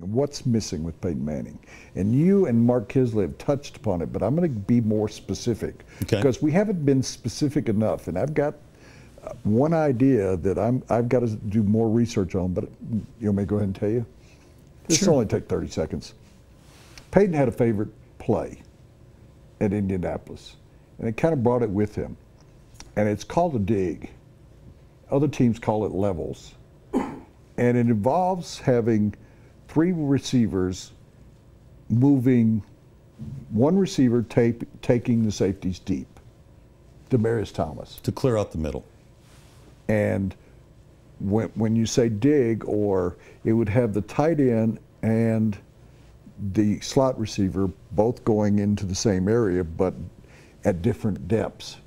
What's missing with Peyton Manning? And you and Mark Kisley have touched upon it, but I'm going to be more specific because we haven't been specific enough. And I've got one idea that I've got to do more research on, but you want me to go ahead and tell you? This will only take 30 seconds. Peyton had a favorite play at Indianapolis, and it kind of brought it with him. And it's called a dig. Other teams call it levels. And it involves having three receivers moving, one receiver taking the safeties deep, Demaryius Thomas. To clear out the middle. And when you say dig, or it would have the tight end and the slot receiver both going into the same area but at different depths.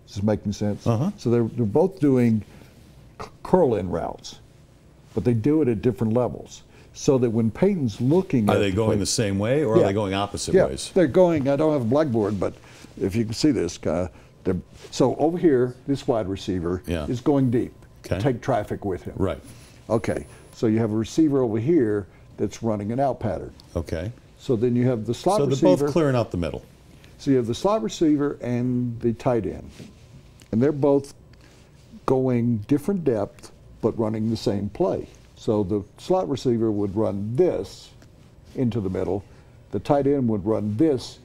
Is this making sense? So they're both doing curl-in routes, but they do it at different levels. So that when Peyton's looking Are they going the same way, or are they going opposite ways? They're going, I don't have a blackboard, but if you can see this, so over here, this wide receiver is going deep. Take traffic with him. Right. Okay, so you have a receiver over here that's running an out pattern. Okay. So then you have the slot receiver. So they're both clearing out the middle. So you have the slot receiver and the tight end. And they're both going different depth, but running the same play. So the slot receiver would run this into the middle. The tight end would run this.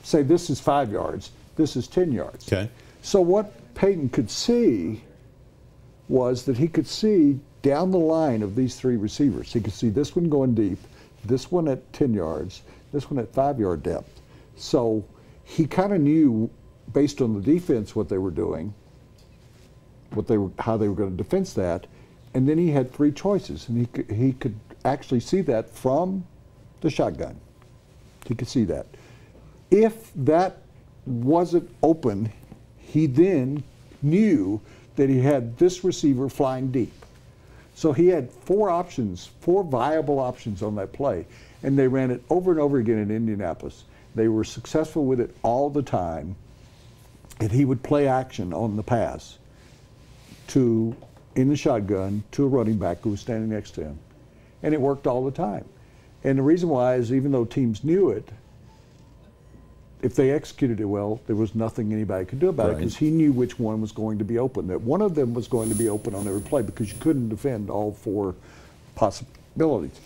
Say this is 5 yards. This is 10 yards. Okay. So what Peyton could see was that he could see down the line of these three receivers. He could see this one going deep, this one at 10 yards, this one at 5-yard depth. So he kind of knew, based on the defense, what they were doing, how they were going to defense that. And then he had three choices, and he could actually see that from the shotgun. He could see that. If that wasn't open, he then knew that he had this receiver flying deep. So he had four viable options on that play, and they ran it over and over again in Indianapolis. They were successful with it all the time, and he would play action on the pass in the shotgun to a running back who was standing next to him. And it worked all the time. And the reason why is, even though teams knew it, if they executed it well, there was nothing anybody could do about it, because he knew which one was going to be open. That one of them was going to be open on every play, because you couldn't defend all four possibilities.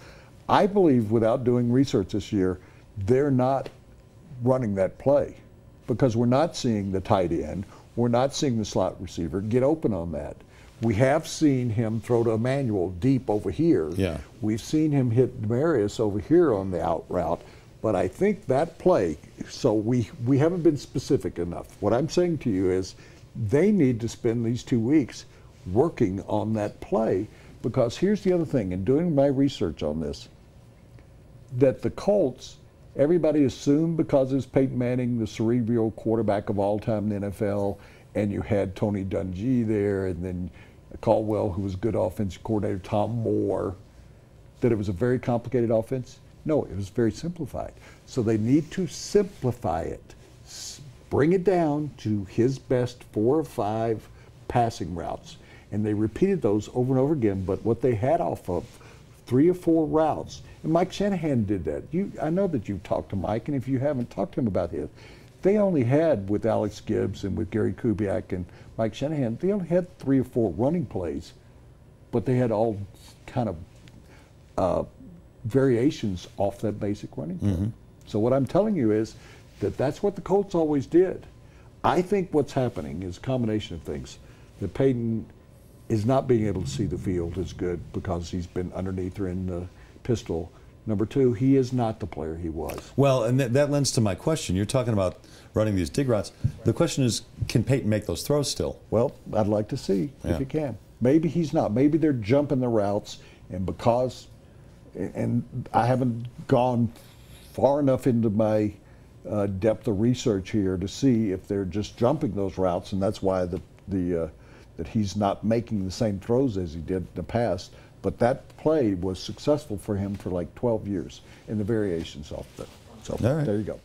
I believe, without doing research this year, they're not running that play, because we're not seeing the tight end, we're not seeing the slot receiver get open on that. We have seen him throw to Emmanuel deep over here. We've seen him hit Demaryius over here on the out route. But I think that play, so we haven't been specific enough. What I'm saying to you is they need to spend these 2 weeks working on that play, because here's the other thing, in doing my research on this, that the Colts, everybody assumed, because it was Peyton Manning, the cerebral quarterback of all time in the NFL, and you had Tony Dungy there, and then Caldwell, who was a good offensive coordinator, Tom Moore, that it was a very complicated offense. No, it was very simplified. So they need to simplify it, bring it down to his best 4 or 5 passing routes. And they repeated those over and over again, but what they had off of 3 or 4 routes, and Mike Shanahan did that. I know that you've talked to Mike, and if you haven't, talked to him about his. They only had, with Alex Gibbs and with Gary Kubiak and Mike Shanahan, they only had 3 or 4 running plays, but they had all kind of variations off that basic running play. So what I'm telling you is that that's what the Colts always did. I think what's happening is a combination of things. That Peyton is not being able to see the field as good because he's been underneath or in the pistol. Number 2, he is not the player he was. Well, and that lends to my question. You're talking about running these dig routes. The question is, can Peyton make those throws still? Well, I'd like to see if he can. Maybe he's not. Maybe they're jumping the routes, and I haven't gone far enough into my depth of research here to see if they're just jumping those routes, and that's why that he's not making the same throws as he did in the past. But that play was successful for him for like 12 years in the variations off that. So there you go.